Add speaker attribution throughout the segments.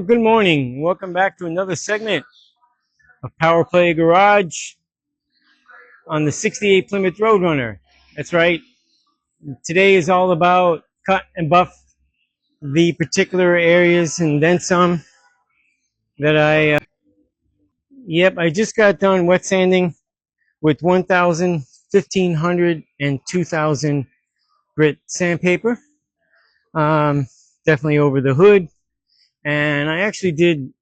Speaker 1: Good morning. Welcome back to another segment of Power Play Garage on the 68 Plymouth Roadrunner. That's right. Today is all about cut and buff the particular areas and then some that I just got done wet sanding with 1,000, 1,500, and 2,000 grit sandpaper. Definitely over the hood. And I actually did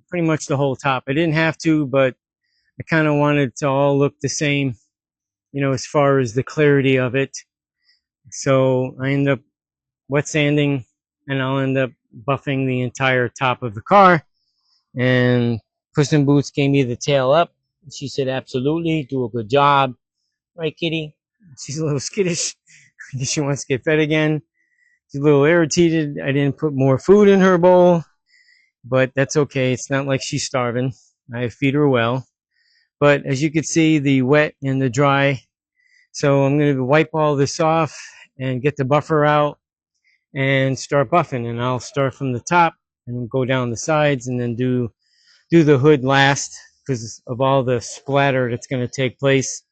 Speaker 1: pretty much the whole top. I didn't have to, but I kind of wanted to all look the same, as far as the clarity of it. So I end up wet sanding and I'll end up buffing the entire top of the car. And Puss in Boots gave me the tail up. She said, absolutely, do a good job. Right, kitty? She's a little skittish. She wants to get fed again. She's a little irritated. I didn't put more food in her bowl, but that's okay. It's not like she's starving. I feed her well. But as you can see, the wet and the dry. So I'm going to wipe all this off and get the buffer out and start buffing. And I'll start from the top and go down the sides and then do the hood last because of all the splatter that's going to take place.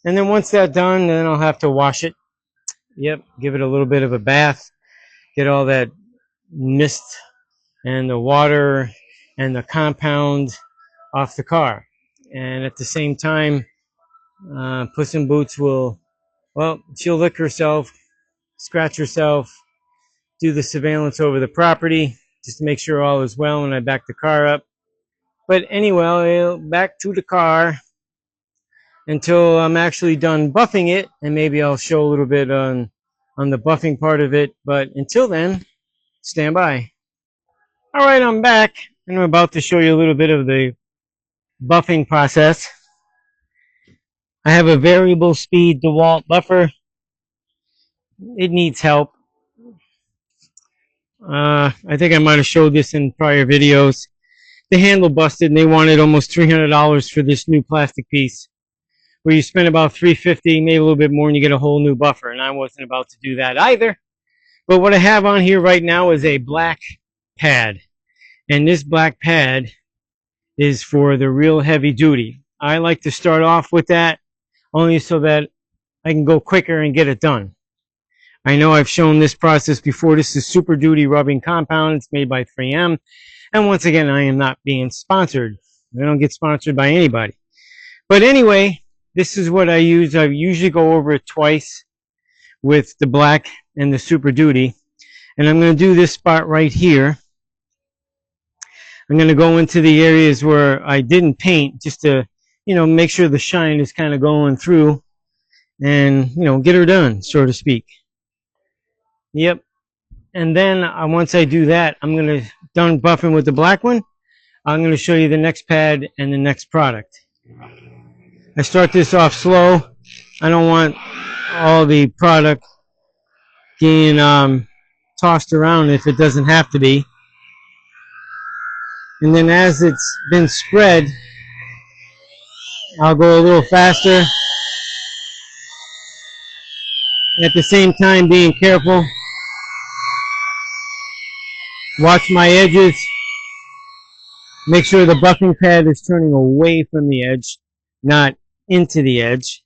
Speaker 1: And then once that's done, then I'll have to wash it. Yep, give it a little bit of a bath, get all that mist and the water and the compound off the car. And at the same time, Puss in Boots will, she'll lick herself, scratch herself, do the surveillance over the property just to make sure all is well when I back the car up. But anyway, back to the car until I'm actually done buffing it, and maybe I'll show a little bit on the buffing part of it. But until then, stand by. All right, I'm back, and I'm about to show you a little bit of the buffing process. I have a variable speed DeWalt buffer. It needs help. I think I might have showed this in prior videos. The handle busted and they wanted almost $300 for this new plastic piece, where you spend about $350, maybe a little bit more, and you get a whole new buffer. And I wasn't about to do that either. But what I have on here right now is a black pad. And this black pad is for the real heavy duty. I like to start off with that only so that I can go quicker and get it done. I know I've shown this process before. This is Super Duty Rubbing Compound. It's made by 3M. And once again, I am not being sponsored. I don't get sponsored by anybody. But anyway, this is what I use. I usually go over it twice with the black and the Super Duty. And I'm going to do this spot right here. I'm going to go into the areas where I didn't paint just to, make sure the shine is kind of going through and, get her done, so to speak. Yep. And then once I do that, I'm going to done buffing with the black one. I'm going to show you the next pad and the next product. I start this off slow. I don't want all the product being tossed around if it doesn't have to be. And then as it's been spread, I'll go a little faster. At the same time, being careful. Watch my edges. Make sure the buffing pad is turning away from the edge, not into the edge.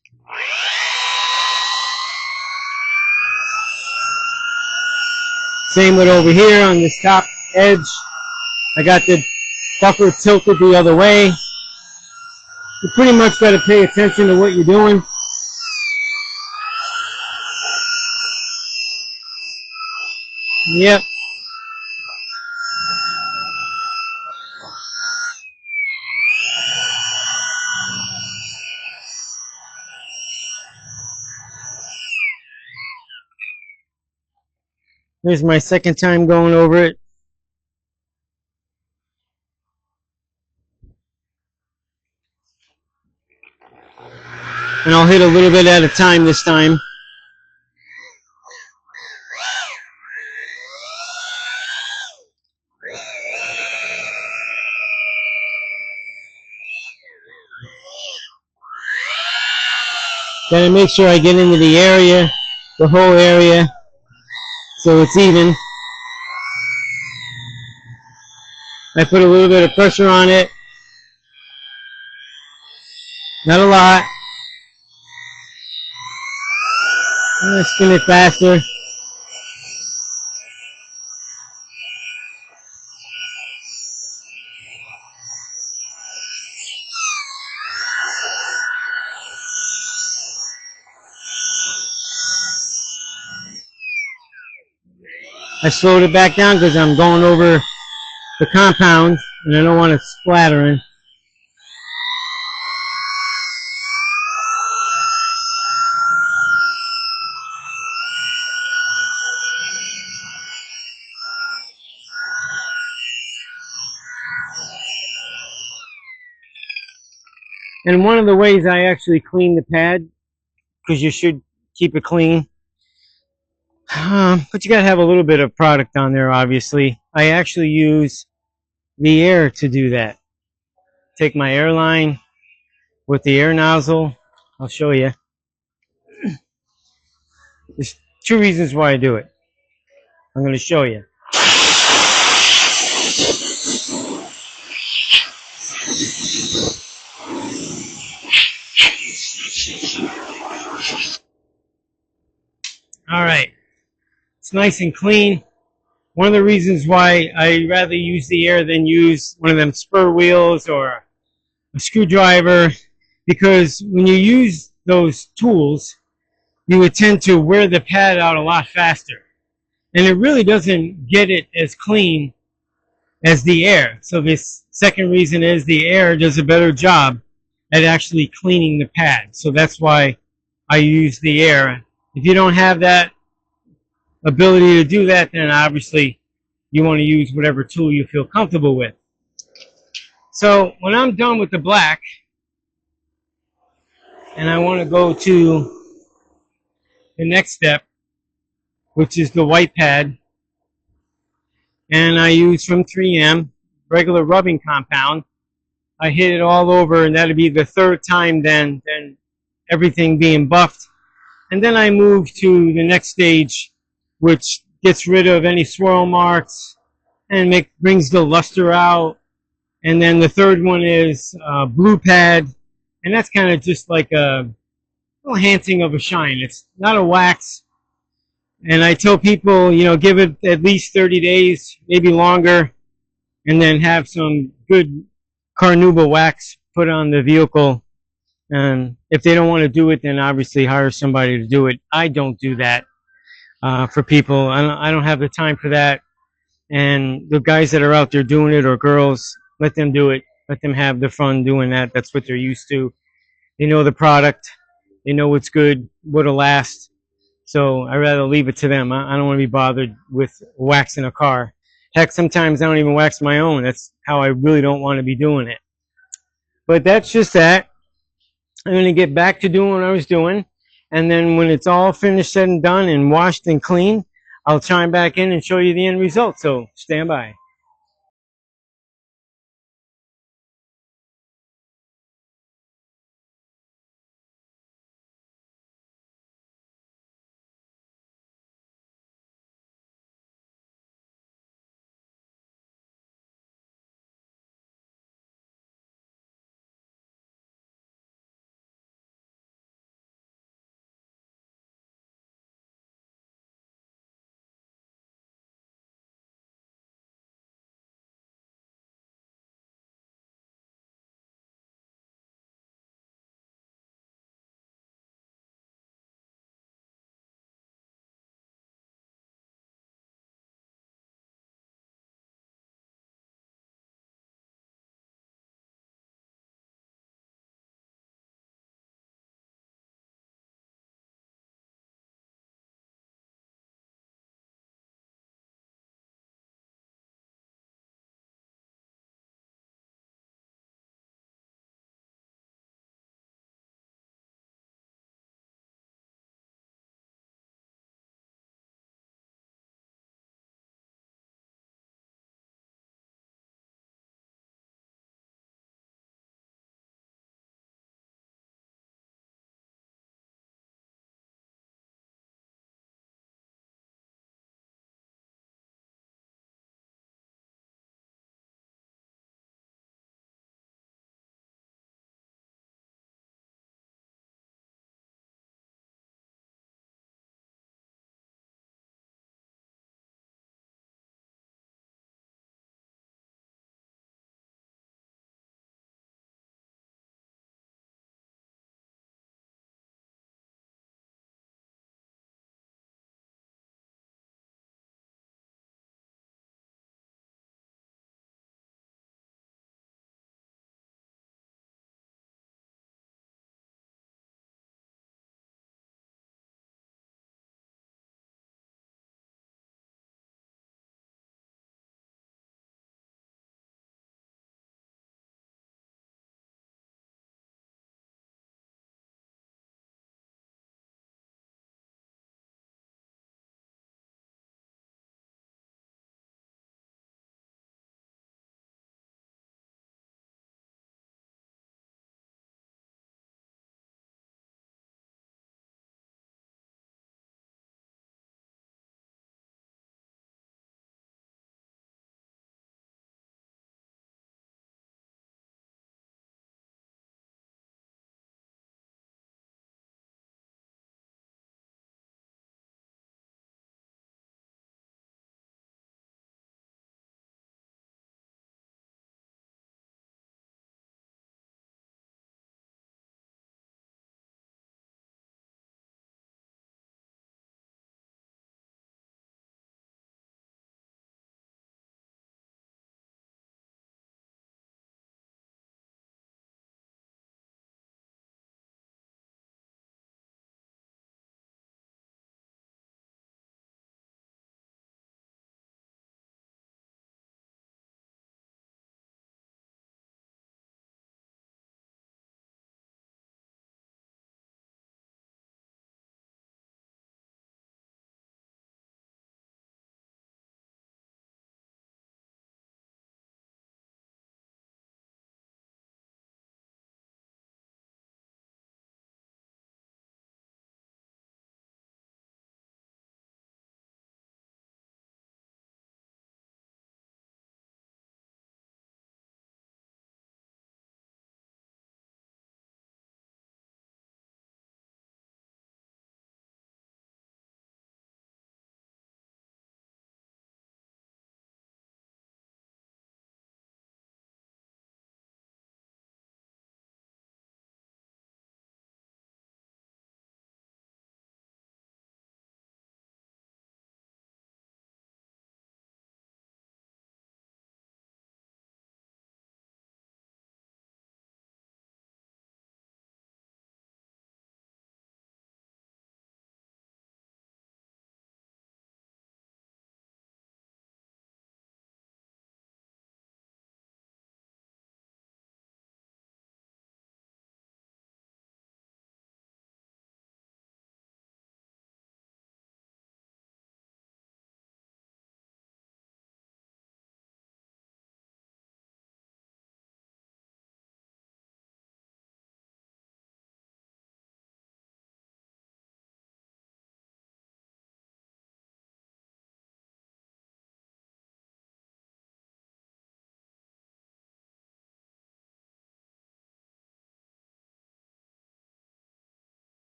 Speaker 1: Same with over here on this top edge. I got the buffer tilted the other way. You pretty much got to pay attention to what you're doing. Yep. Here's my second time going over it. And I'll hit a little bit at a time this time. Gotta make sure I get into the area, the whole area, so it's even. I put a little bit of pressure on it, not a lot. I'm gonna spin it faster. I slowed it back down because I'm going over the compound and I don't want it splattering. And one of the ways I actually clean the pad, because you should keep it clean, but you gotta have a little bit of product on there, obviously. I actually use the air to do that. Take my airline with the air nozzle. I'll show you. There's two reasons why I do it. I'm going to show you. All right. It's nice and clean. One of the reasons why I rather use the air than use one of them spur wheels or a screwdriver, because when you use those tools, you would tend to wear the pad out a lot faster. And it really doesn't get it as clean as the air. So this second reason is the air does a better job at actually cleaning the pad. So that's why I use the air. If you don't have that ability to do that, then obviously you want to use whatever tool you feel comfortable with. So when I'm done with the black and I want to go to the next step, which is the white pad, and I use from 3M regular rubbing compound, I hit it all over, and that'll be the third time then everything being buffed. And then I move to the next stage, which gets rid of any swirl marks and brings the luster out. And then the third one is blue pad, and that's kind of just like a little hinting of a shine. It's not a wax. And I tell people, you know, give it at least 30 days, maybe longer, and then have some good carnauba wax put on the vehicle. And if they don't want to do it, then obviously hire somebody to do it. I don't do that for people. I don't have the time for that. And the guys that are out there doing it, or girls, let them do it. Let them have the fun doing that. That's what they're used to. They know the product. They know what's good, what'll last. So I rather leave it to them. I don't want to be bothered with waxing a car. Heck, sometimes I don't even wax my own. That's how I really don't want to be doing it. But that's just that. I'm going to get back to doing what I was doing. And then when it's all finished, said and done, and washed and clean, I'll chime back in and show you the end result. So stand by.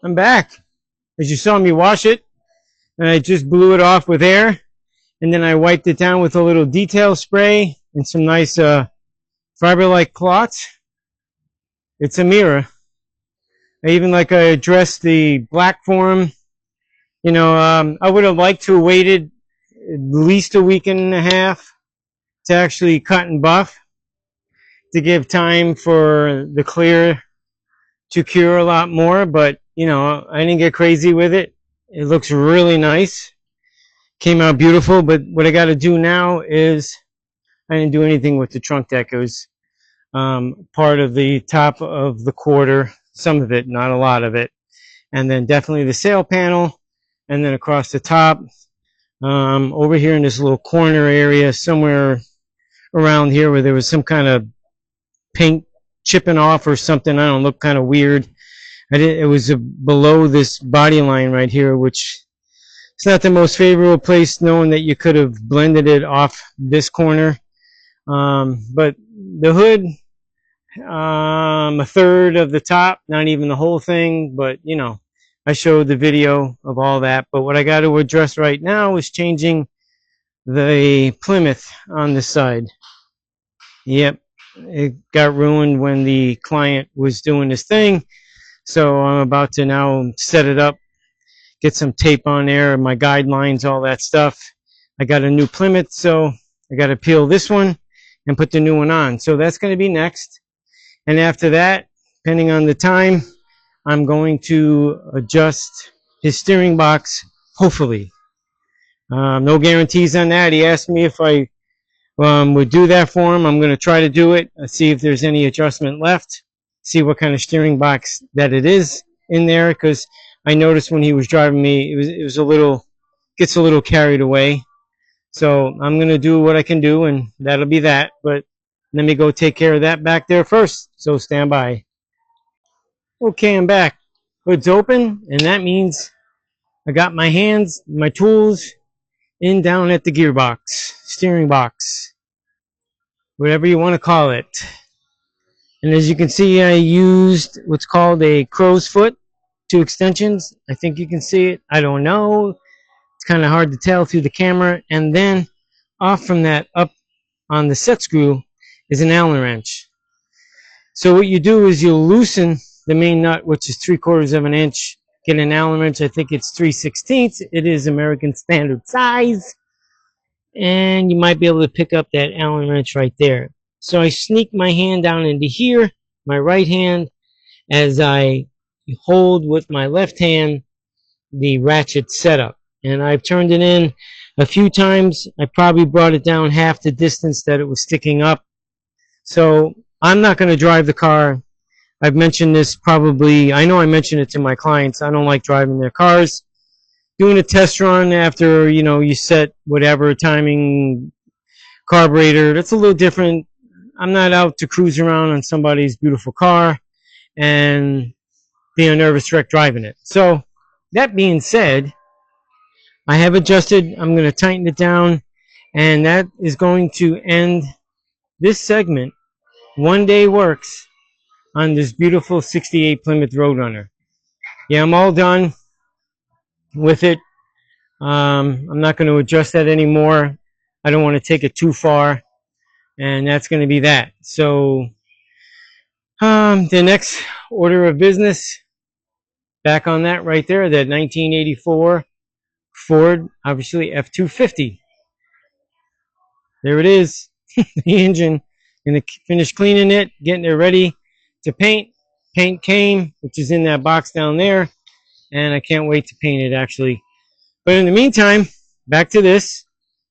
Speaker 1: I'm back. As you saw me wash it, and I just blew it off with air, and then I wiped it down with a little detail spray and some nice fiber-like cloths. It's a mirror. I addressed the black form. I would have liked to have waited at least a week and a half to actually cut and buff to give time for the clear to cure a lot more, but I didn't get crazy with it. It looks really nice. Came out beautiful, but what I got to do now is I didn't do anything with the trunk deck. It was part of the top of the quarter, some of it, not a lot of it, and then definitely the sail panel, and then across the top, over here in this little corner area, somewhere around here where there was some kind of paint chipping off or something. I don't know, look kind of weird. It was below this body line right here, which it's not the most favorable place, knowing that you could have blended it off this corner. But the hood, a third of the top, not even the whole thing, but I showed the video of all that. But what I got to address right now is changing the Plymouth on the side. Yep, it got ruined when the client was doing his thing. So I'm about to now set it up, get some tape on there, my guidelines, all that stuff. I got a new Plymouth, so I got to peel this one and put the new one on. So that's going to be next. And after that, depending on the time, I'm going to adjust his steering box, hopefully. No guarantees on that. He asked me if I would do that for him. I'm going to try to do it, see if there's any adjustment left, see what kind of steering box that it is in there, because I noticed when he was driving me, it was gets a little carried away. So I'm going to do what I can do, and that'll be that. But let me go take care of that back there first. So stand by. Okay, I'm back. Hood's open, and that means I got my hands, my tools, in down at the gearbox, steering box, whatever you want to call it. And as you can see, I used what's called a crow's foot, 2 extensions. I think you can see it. I don't know. It's kind of hard to tell through the camera. And then off from that, up on the set screw, is an Allen wrench. So what you do is you loosen the main nut, which is 3/4 of an inch. Get an Allen wrench. I think it's 3/16. It is American Standard size. And you might be able to pick up that Allen wrench right there. So I sneak my hand down into here, my right hand, as I hold with my left hand the ratchet setup. And I've turned it in a few times. I probably brought it down half the distance that it was sticking up. So I'm not going to drive the car. I've mentioned this probably, I know I mentioned it to my clients. I don't like driving their cars. Doing a test run after, you set whatever timing, carburetor, that's a little different. I'm not out to cruise around on somebody's beautiful car and be a nervous wreck driving it. So that being said, I have adjusted. I'm going to tighten it down, and that is going to end this segment. One day works on this beautiful 68 Plymouth Roadrunner. Yeah, I'm all done with it. I'm not going to adjust that anymore. I don't want to take it too far, and that's going to be that. So the next order of business, back on that right there, that 1984 Ford, obviously F-250. There it is, the engine. Going to finish cleaning it, getting it ready to paint. Paint came, which is in that box down there, and I can't wait to paint it, actually. But in the meantime, back to this.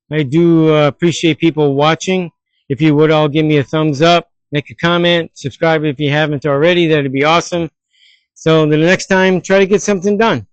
Speaker 1: I do appreciate people watching. If you would all give me a thumbs up, make a comment, subscribe if you haven't already. That'd be awesome. So the next time, try to get something done.